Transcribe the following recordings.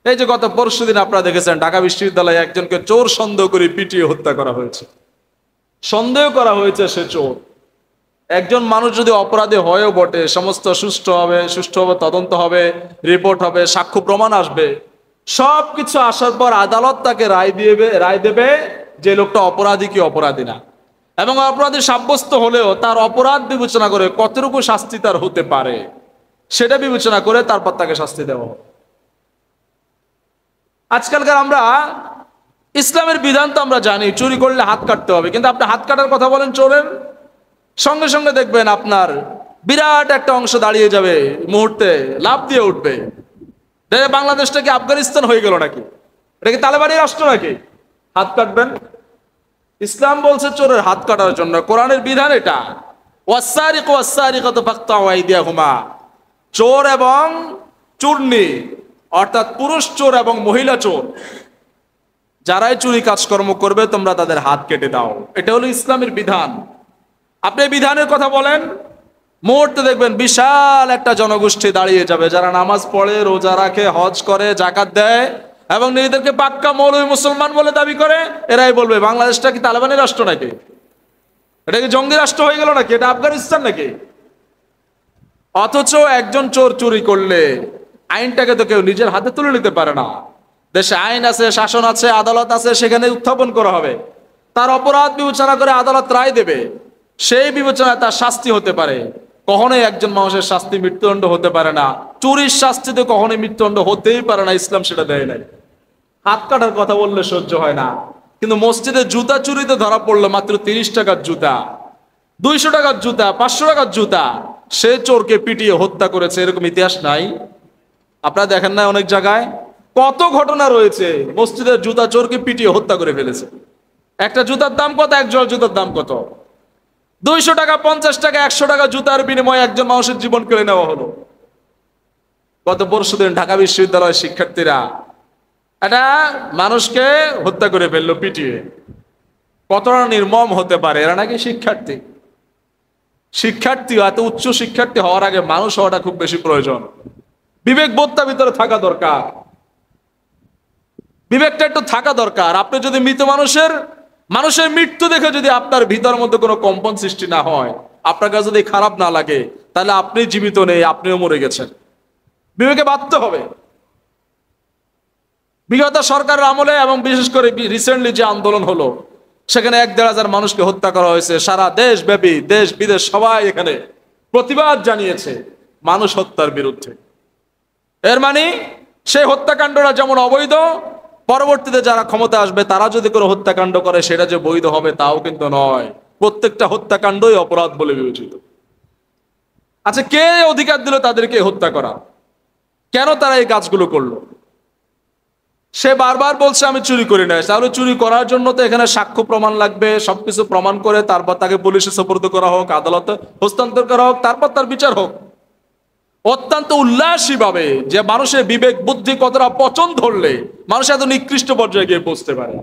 এই যে গত পরশুদিন আপনারা দেখেছেন ঢাকা বিশ্ববিদ্যালয়ে একজনকে চোর সন্দেহ করে পিটিয়ে হত্যা করা হয়েছে। সন্দেহ করা হয়েছে সে চোর। একজন মানুষ যদি অপরাধী হয়েও বটে, সমস্ত সুষ্ঠুভাবে তদন্ত হবে, রিপোর্ট হবে, সাক্ষ্য প্রমাণ আসবে, সবকিছু আসার পর আদালত তাকে রায় দেবে যে লোকটা অপরাধী কি অপরাধী না, এবং অপরাধী সাব্যস্ত হলেও তার অপরাধ বিবেচনা করে কতটুকু শাস্তি তার হতে পারে সেটা বিবেচনা করে তারপর তাকে শাস্তি দেওয়া হবে। আজকালকার আমরা ইসলামের বিধান তো আমরা জানি, চুরি করলে হাত কাটতে হবে, কিন্তু আপনি হাত কাটার কথা বলেন চোরের, সঙ্গে সঙ্গে দেখবেন আপনার বিরাট একটা অংশ দাঁড়িয়ে যাবে, মুহূর্তে লাফ দিয়ে উঠবে। বাংলাদেশটা কি আফগানিস্তান হয়ে গেল নাকি? এটা কি তালেবানি রাষ্ট্র নাকি? হাত কাটবেন? ইসলাম বলছে চোরের হাত কাটার জন্য, কোরআনের বিধান এটা। ওয়াসসারিকু ওয়াসসারিকাতু ফাকতাউ আইদিয়াহুমা, চোর এবং চূর্ণী অর্থাৎ পুরুষ চোর এবং মহিলা চোর যারাই চুরি কাজকর্ম করবে তোমরা তাদের হাত কেটে দাও। এটা হলো ইসলামের বিধান। আপনি বিধানের কথা বলেন, মুহূর্তে দেখবেন বিশাল একটা জনগোষ্ঠী দাঁড়িয়ে যাবে যারা নামাজ পড়ে, রোজা রাখে, হজ করে, জাকাত দেয় এবং নিজেদেরকে পাক্কা মৌলবী মুসলমান বলে দাবি করে। এরাই বলবে বাংলাদেশটা কি তালেবানি রাষ্ট্র নাকি? এটা কি জঙ্গি রাষ্ট্র হয়ে গেল নাকি? এটা আফগানিস্তান নাকি? অথচ একজন চোর চুরি করলে আইনটাকে তো কেউ নিজের হাতে তুলে নিতে পারে না। দেশে আইন আছে, শাসন আছে, আদালত আছে, সেখানে উত্থাপন করা হবে। তার অপরাধ বিবেচনা করে আদালত রায় দেবে, সেই বিবেচনায় তার শাস্তি হতে পারে। কখনোই একজন মানুষের শাস্তি মৃত্যুদণ্ড হতে পারে না। চুরির শাস্তিতে কখনোই মৃত্যুদণ্ড হতেই পারে না, ইসলাম সেটা দেয় নাই। হাত কাটার কথা বললে সহ্য হয় না, কিন্তু মসজিদে জুতা চুরিতে ধরা পড়লো মাত্র 30 টাকার জুতা, 200 টাকার জুতা, 500 টাকার জুতা, সে চোরকে পিটিয়ে হত্যা করেছে, এরকম ইতিহাস নাই? আপনারা দেখেন না অনেক জায়গায় কত ঘটনা রয়েছে, মসজিদের জুতা চোরকে পিটিয়ে হত্যা করে ফেলেছে। একটা জুতার দাম কত? এক জোড়া জুতার দাম কত? 200 টাকা, 50 টাকা, 100 টাকা জুতার বিনিময়ে একজন মানুষের জীবন কেড়ে নেওয়া হলো। গত পরশুদিন ঢাকা বিশ্ববিদ্যালয়ের শিক্ষার্থীরা একটা মানুষকে হত্যা করে ফেললো পিটিয়ে। কতটা নির্মম হতে পারে? এরা নাকি শিক্ষার্থী। শিক্ষার্থী, এত উচ্চ শিক্ষার্থী হওয়ার আগে মানুষ হওয়াটা খুব বেশি প্রয়োজন। বিবেক বোধটা ভিতরে থাকা দরকার, বিবেকটা একটু থাকা দরকার। আপনি যদি মৃত মানুষের মৃত্যু দেখে যদি আপনার ভিতর মধ্যে কোনো কম্পন সৃষ্টি না হয়, আপনার কাছে যদি খারাপ না লাগে, তাহলে আপনি জীবিত নেই, আপনিও মরে গেছেন। বিবেকে বাঁধতে হবে। বিগত সরকারের আমলে এবং বিশেষ করে রিসেন্টলি যে আন্দোলন হলো, সেখানে 1-1.5 মানুষকে হত্যা করা হয়েছে। সারা দেশব্যাপী, দেশ বিদেশ সবাই এখানে প্রতিবাদ জানিয়েছে মানুষ হত্যার বিরুদ্ধে। এর মানে সেই হত্যাকাণ্ডটা যেমন অবৈধ, পরবর্তীতে যারা ক্ষমতা আসবে তারা যদি কোনো হত্যাকাণ্ড করে সেটা যে বৈধ হবে তাও কিন্তু নয়। প্রত্যেকটা হত্যাকাণ্ডই অপরাধ বলে বিবেচিত। আচ্ছা, কে অধিকার দিল তাদেরকে হত্যা করা? কেন তারা এই কাজগুলো করলো? সে বারবার বলছে আমি চুরি করি নাই। তাহলে চুরি করার জন্য তো এখানে সাক্ষ্য প্রমাণ লাগবে, সবকিছু প্রমাণ করে তারপর তাকে পুলিশে সোপর্দ করা হোক, আদালতে হস্তান্তর করা হোক, তারপর তার বিচার হোক। অত্যন্ত উল্লাসী ভাবে যে মানুষের বিবেক বুদ্ধি কতটা পচন ধরলে মানুষ এত নিকৃষ্ট পর্যায়ে গিয়ে পৌঁছতে পারে।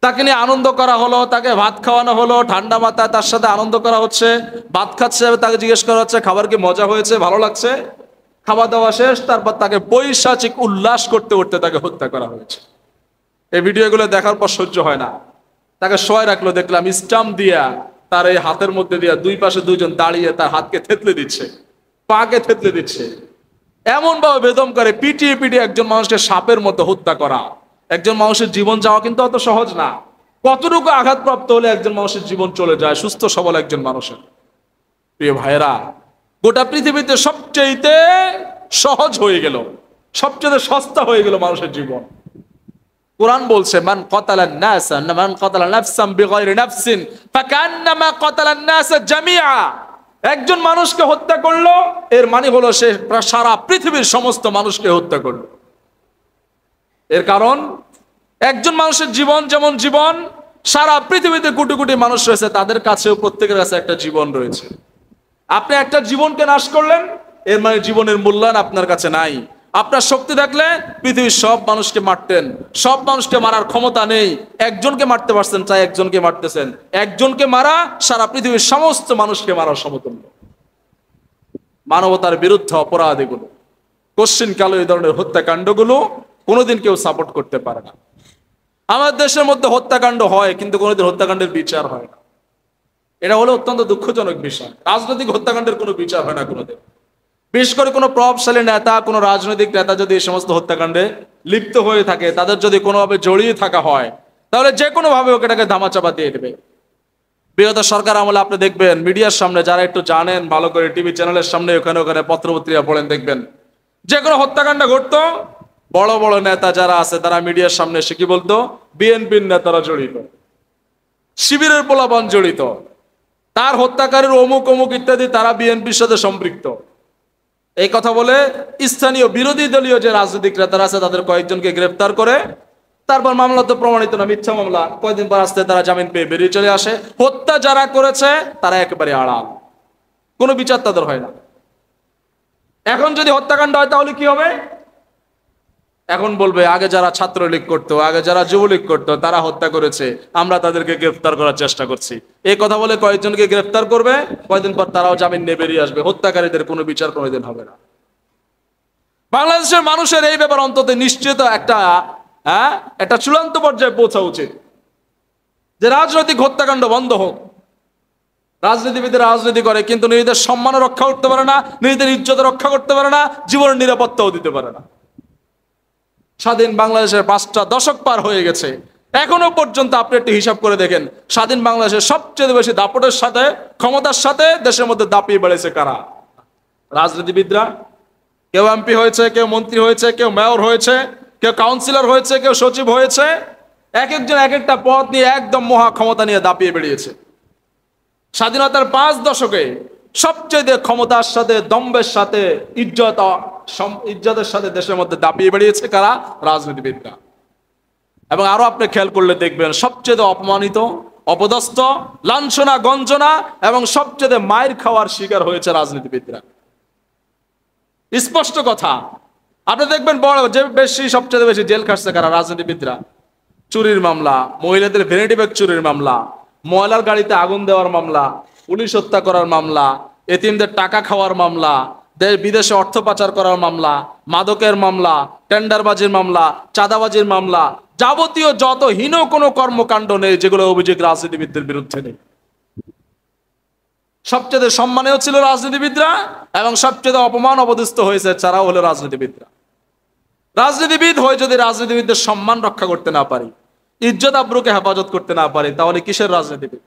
তাকে নিয়ে আনন্দ করা হলো, তাকে ভাত খাওয়ানো হলো, ঠান্ডা মাথায় তার সাথে আনন্দ করা হচ্ছে, ভাত খাচ্ছে, তাকে জিজ্ঞেস করা হচ্ছে খাবার কি মজা হয়েছে, ভালো লাগছে। খাওয়া দাওয়া শেষ, তারপর তাকে পৈশাচিক উল্লাস করতে করতে তাকে হত্যা করা হয়েছে। এই ভিডিওগুলো দেখার পর সহ্য হয় না। তাকে শোয় রাখলো, দেখলাম স্টাম্প দিয়া তার এই হাতের মধ্যে দিয়া দুই পাশে দুইজন দাঁড়িয়ে তার হাতকে থেতলে দিচ্ছে, পাকে থেতলে দিচ্ছে। এমন ভাবে বেদম করে পিটিয়ে পিটিয়ে একজন মানুষকে সাপের মতো হত্যা করা। একজন মানুষের জীবন যাওয়া কিন্তু অত সহজ না। কতটুকু আঘাতপ্রাপ্ত হলে একজন মানুষের জীবন চলে যায়, সুস্থ সবল একজন মানুষের। প্রিয় ভাইয়েরা, গোটা পৃথিবীতে সবচেয়ে সহজ হয়ে গেল, সবচেয়ে সস্তা হয়ে গেল মানুষের জীবন। কোরআন বলছে মান কাতালান নাস মান কাতালা নাফসান বিগাইরি নাফসিন ফাকান্নামা কাতালান নাস জামিআ। একজন মানুষকে হত্যা করলো, এর মানে হলো সে সারা পৃথিবীর সমস্ত মানুষকে হত্যা করলো। এর কারণ একজন মানুষের জীবন যেমন জীবন, সারা পৃথিবীতে কোটি কোটি মানুষ রয়েছে, তাদের কাছেও প্রত্যেকের কাছে একটা জীবন রয়েছে। আপনি একটা জীবনকে নাশ করলেন, এর মানে জীবনের মূল্যায়ন আপনার কাছে নাই। আপনার শক্তি থাকলে পৃথিবীর সব মানুষকে মারতেন, সব মানুষকে মারার ক্ষমতা নেই। একজনকে মারতে পারছেন, চাই একজনকে মারতেছেন। একজনকে মারা সারা পৃথিবীর সমস্ত মানুষকে মারার সমতুল্য। মানবতার বিরুদ্ধে অপরাধ এগুলো, কোশ্চিন কালো এই ধরনের হত্যাকাণ্ডগুলো কোনোদিন কেউ সাপোর্ট করতে পারে না। আমাদের দেশের মধ্যে হত্যাকাণ্ড হয়, কিন্তু কোনোদিন হত্যাকাণ্ডের বিচার হয় না। এটা হলো অত্যন্ত দুঃখজনক বিষয়। রাজনৈতিক হত্যাকাণ্ডের কোনো বিচার হয় না কোনোদিন। বিশেষ করে কোনো প্রভাবশালী নেতা, কোনো রাজনৈতিক নেতা যদি এই সমস্ত হত্যাকাণ্ডে লিপ্ত হয়ে থাকে, তাদের যদি কোনোভাবে জড়িয়ে থাকা হয়, তাহলে যে কোনোভাবে ওকে এটাকে ধামাচাপা দিয়ে দেবে। বিগত সরকার আমলে আপনি দেখবেন মিডিয়ার সামনে, যারা একটু জানেন ভালো করে, টিভি চ্যানেলের সামনে ওখানে ওখানে পত্রপত্রিকা পড়েন, দেখবেন যে কোনো হত্যাকাণ্ড ঘটতো, বড় বড় নেতা যারা আছে তারা মিডিয়ার সামনে এসে কি বলতো, বিএনপির নেতারা জড়িত, শিবিরের পোলাপান জড়িত, তার হত্যাকারীর অমুক অমুক ইত্যাদি, তারা বিএনপির সাথে সম্পৃক্ত। এই কথা বলে স্থানীয় বিরোধী দলীয় যে রাজনৈতিক নেতারা আছে তাদের কয়েকজনকে গ্রেফতার করে, তারপর মামলা তো প্রমাণিত না, মিথ্যা মামলা, কয়েকদিন পর আসতে তারা জামিন পেয়ে বেরিয়ে চলে আসে। হত্যা যারা করেছে তারা একেবারে আড়াল, কোনো বিচার তাদের হয় না। এখন যদি হত্যাকাণ্ড হয় তাহলে কি হবে? এখন বলবে আগে যারা ছাত্রলীগ করতো, আগে যারা যুবলীগ করতো তারা হত্যা করেছে, আমরা তাদেরকে গ্রেফতার করার চেষ্টা করছি। এই কথা বলে কয়েকজনকে গ্রেফতার করবে, কয়েকদিন পর তারাও জামিন নিয়ে বেরিয়ে আসবে। হত্যাকারীদের কোনো বিচার কোনোদিন হবে না। বাংলাদেশের মানুষের এই ব্যাপার অন্তত নিশ্চিত একটা চূড়ান্ত পর্যায়ে পৌঁছা উচিত যে রাজনৈতিক হত্যাকাণ্ড বন্ধ হোক। রাজনীতিবিদের রাজনীতি করে, কিন্তু নিজেদের সম্মান রক্ষা করতে পারে না, নিজেদের ইজ্জত রক্ষা করতে পারে না, জীবনের নিরাপত্তাও দিতে পারে না। স্বাধীন বাংলাদেশের 5টা দশক পার হয়ে গেছে, এখনো পর্যন্ত আপনি একটু হিসাব করে দেখেন, স্বাধীন বাংলাদেশের সবচেয়ে বেশি দাপটের সাথে, ক্ষমতার সাথে দেশের মধ্যে দাপিয়ে বেড়েছে কারা? রাজনীতিবিদরা। কেউ এমপি হয়েছে, কেউ মন্ত্রী হয়েছে, কেউ মেয়র হয়েছে, কেউ কাউন্সিলর হয়েছে, কেউ সচিব হয়েছে। এক একজন এক একটা পদ নিয়ে একদম মহা ক্ষমতা নিয়ে দাপিয়ে বেরিয়েছে। স্বাধীনতার 5 দশকে সবচেয়ে ক্ষমতার সাথে, দম্ভের সাথে, ইজ্জতের সাথে দেশের মধ্যে দাপিয়ে বেরিয়েছে কারা? রাজনীতিবিদরা। এবং আরো আপনি খেয়াল করলে দেখবেন সবচেয়ে অপমানিত, অপদস্থ, লাঞ্ছনা, গঞ্জনা এবং সবচেয়ে মায়ের খাওয়ার শিকার হয়েছে রাজনীতিবিদরা। স্পষ্ট কথা। আপনি দেখবেন বড় যে সবচেয়ে বেশি জেল খাটছে কারা? রাজনীতিবিদরা। চুরির মামলা, মহিলাদের ভ্যানিটি ব্যাগ চুরির মামলা, ময়লার গাড়িতে আগুন দেওয়ার মামলা, পুলিশ হত্যা করার মামলা, এতিমদের টাকা খাওয়ার মামলা, বিদেশে অর্থ পাচার করার মামলা, মাদকের মামলা, টেন্ডারবাজির মামলা, চাঁদাবাজির মামলা, যাবতীয় যত হীন কোনো কর্মকাণ্ড নেই যেগুলো অভিযোগ রাজনীতিবিদদের বিরুদ্ধে নেই। সবচেয়ে সম্মানেও ছিল রাজনীতিবিদরা, এবং সবচেয়ে অপমান অপদস্থ হয়েছে তারাও হলো রাজনীতিবিদরা। রাজনীতিবিদ হয়ে যদি রাজনীতিবিদদের সম্মান রক্ষা করতে না পারি, ইজ্জত আব্রুকে হেফাজত করতে না পারি, তাহলে কিসের রাজনীতিবিদ?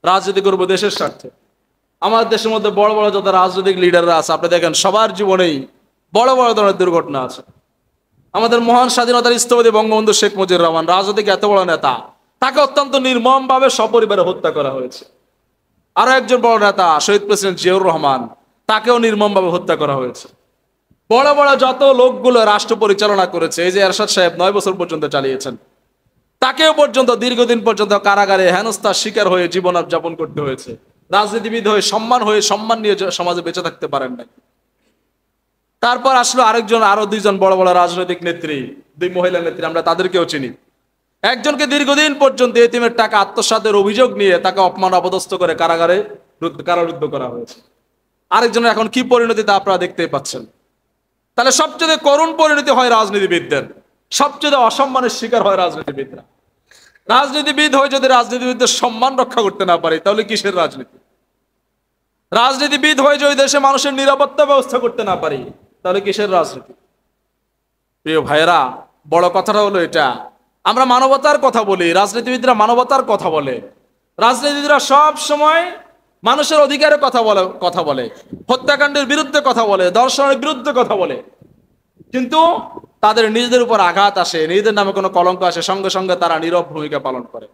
রাজনীতি করবো দেশের স্বার্থে। আমার দেশের মধ্যে বড় বড় যত রাজনৈতিক লিডাররা আছে আপনি দেখেন সবার জীবনেই বড় বড় ধরনের দুর্ঘটনা আছে। আমাদের মহান স্বাধীনতার স্থপতি বঙ্গবন্ধু শেখ মুজিবুর রহমান, রাজনৈতিক এত বড় নেতা, তাকে অত্যন্ত নির্মম ভাবে সপরিবারে হত্যা করা হয়েছে। আরো একজন বড় নেতা শহীদ প্রেসিডেন্ট জিয়াউর রহমান, তাকেও নির্মম ভাবে হত্যা করা হয়েছে। বড় বড় যত লোকগুলো রাষ্ট্র পরিচালনা করেছে, এই যে এরশাদ সাহেব 9 বছর পর্যন্ত চালিয়েছেন, তাকেও পর্যন্ত দীর্ঘদিন পর্যন্ত কারাগারে হেনস্থার শিকার হয়ে জীবন যাপন করতে হয়েছে। রাজনীতিবিদ হয়ে সম্মান নিয়ে সমাজে বেঁচে থাকতে পারেন নাই। তারপর আসলো আরো 2জন বড় বড় রাজনৈতিক নেত্রী, 2 মহিলা নেত্রী, আমরা তাদেরকেও চিনি। একজনকে দীর্ঘদিন পর্যন্ত এতিমের টাকা আত্মসাতের অভিযোগ নিয়ে তাকে অপমান অপদস্থ করে কারারুদ্ধ করা হয়েছে। আরেকজনের এখন কি পরিণতি তা আপনারা দেখতেই পাচ্ছেন। তাহলে সবচেয়ে করুণ পরিণতি হয় রাজনীতিবিদদের, সবচেয়ে অসম্মানের শিকার হয় রাজনীতিবিদরা। রাজনীতিবিদ হয়ে যদি রাজনীতিবিদদের সম্মান রক্ষা করতে না পারি, তাহলে কিসের রাজনীতি? রাজনীতিবিদ হয়ে যদি দেশে মানুষের নিরাপত্তা ব্যবস্থা করতে না পারি, তাহলে কিসের রাজনীতি? প্রিয় ভাইয়েরা, বড় কথাটা হলো এটা, আমরা মানবতার কথা বলি, রাজনীতিবিদরা মানবতার কথা বলে। রাজনীতিবিদরা সব সময় মানুষের অধিকারের কথা বলে, হত্যাকাণ্ডের বিরুদ্ধে কথা বলে, ধর্ষণের বিরুদ্ধে কথা বলে, কিন্তু তাদের নিজেদের উপর আঘাত আসে, নিজেদের নামে কোনো কলঙ্ক আসে, সঙ্গে সঙ্গে তারা নীরব ভূমিকা পালন করে।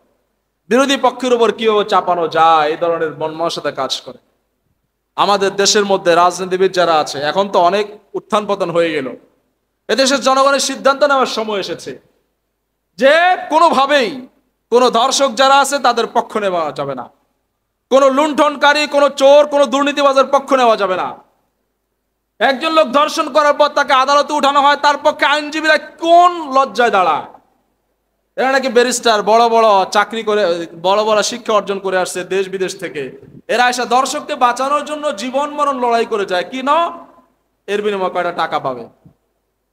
বিরোধী পক্ষের উপর কিভাবে চাপানো যায় এই ধরনের মনমানসিকতা কাজ করে। আমাদের দেশের মধ্যে রাজনীতিবিদ যারা আছে, এখন তো অনেক উত্থান পতন হয়ে গেল, এদেশের জনগণের সিদ্ধান্ত নেওয়ার সময় এসেছে যে কোনোভাবেই কোনো ধর্ষক যারা আছে তাদের পক্ষ নেওয়া যাবে না, কোনো লুণ্ঠনকারী, কোনো চোর, কোনো দুর্নীতিবাজের পক্ষ নেওয়া যাবে না। একজন লোক ধর্ষণ করার পর তাকে আদালতে উঠানো হয়, তার পক্ষে আইনজীবীরা কোন লজ্জায় দাঁড়ায়। এরা নাকি ব্যারিস্টার, বড় বড় চাকরি করে, বড় বড় শিক্ষা অর্জন করে আসছে দেশ বিদেশ থেকে, এরা এসে দর্শককে বাঁচানোর জন্য জীবন মরণ লড়াই করে যায়, কি না এর বিনিময়ে কয়টা টাকা পাবে।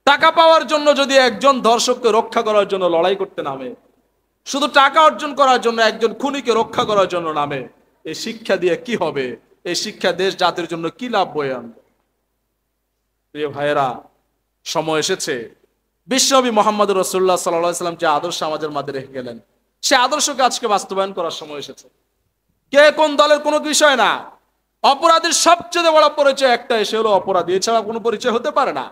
টাকা পাওয়ার জন্য যদি একজন ধর্ষককে রক্ষা করার জন্য লড়াই করতে নামে, শুধু টাকা অর্জন করার জন্য একজন খুনিকে রক্ষা করার জন্য নামে, এই শিক্ষা দিয়ে কি হবে? এই শিক্ষা দেশ জাতির জন্য কি লাভ বয়ে আনবে? প্রিয় ভাইয়েরা, সময় এসেছে বিশ্বনবী মুহাম্মদ রাসূলুল্লাহ সাল্লাল্লাহু আলাইহি ওয়াসাল্লাম যে আদর্শ আমাদের মাঝে রেখে গেলেন, সে আদর্শকে আজকে বাস্তবায়ন করার সময় এসেছে। কে কোন দলের কোনো বিষয় না। অপরাধীর সবচেয়ে বড় পরিচয় একটাই, সে হলো অপরাধী, এছাড়া কোনো পরিচয় হতে পারে না।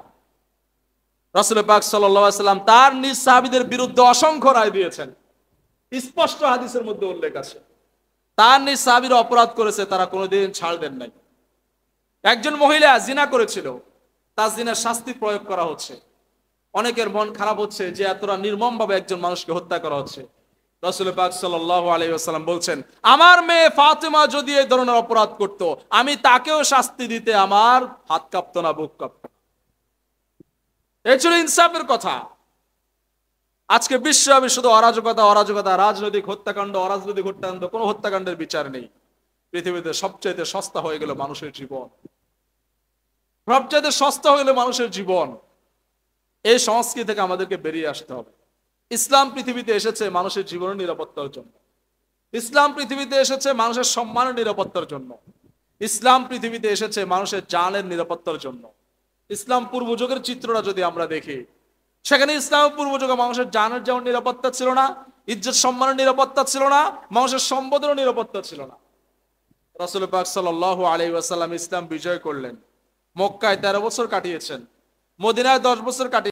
রাসূল পাক সাল্লাল্লাহু আলাইহি ওয়াসাল্লাম তার নিজ সাহাবীদের বিরুদ্ধে অসংখ্য রায় দিয়েছেন। স্পষ্ট হাদিসের মধ্যে উল্লেখ আছে, তার নিজ সাহাবীরা অপরাধ করেছে, তারা কোনোদিন ছাড় দেন নাই। একজন মহিলা জিনা করেছিল, তার জিনার শাস্তি প্রয়োগ করা হচ্ছে। অনেকের মন খারাপ হচ্ছে যে এতটা নির্মম ভাবে একজন মানুষকে হত্যা করা হচ্ছে। রাসূল পাক সাল্লাল্লাহু আলাইহি ওয়াসাল্লাম বলছেন, আমার মেয়ে ফাতেমা যদি এই ধরনের অপরাধ করত, আমি তাকেও শাস্তি দিতে আমার হাত কাঁপতো না, বুক কাঁপতো। এই ছিল ইনসাফের কথা। আজকে বিশ্বব্যাপী শুধু অরাজকতা অরাজকতা, রাজনৈতিক হত্যাকাণ্ড, অরাজনৈতিক হত্যাকাণ্ড, কোনো হত্যাকাণ্ডের বিচার নেই। পৃথিবীতে সবচেয়ে সস্তা হয়ে গেল মানুষের জীবন, সবচেয়ে সস্তা হয়ে গেল মানুষের জীবন। এই সংস্কৃতি থেকে আমাদেরকে বেরিয়ে আসতে হবে। ইসলাম পৃথিবীতে এসেছে মানুষের জীবনের নিরাপত্তার জন্য। ইসলাম পৃথিবীতে এসেছে মানুষের সম্মানের নিরাপত্তার জন্য। ইসলাম পৃথিবীতে এসেছে মানুষের জানের নিরাপত্তার জন্য। ইসলাম পূর্বযুগের চিত্রটা যদি আমরা দেখি, সেখানে ইসলাম পূর্বযুগে মানুষের জানের যেমন নিরাপত্তা ছিল না, ইজ্জত সম্মানের নিরাপত্তা ছিল না, মানুষের সম্পদেরও নিরাপত্তা ছিল না। রাসূল পাক সাল্লাল্লাহু আলাইহি ওয়াসাল্লাম ইসলাম বিজয় করলেন, মক্কায় 13 বছর কাটিয়েছেন, মদিনায় 10 বছর কাটিয়েছেন।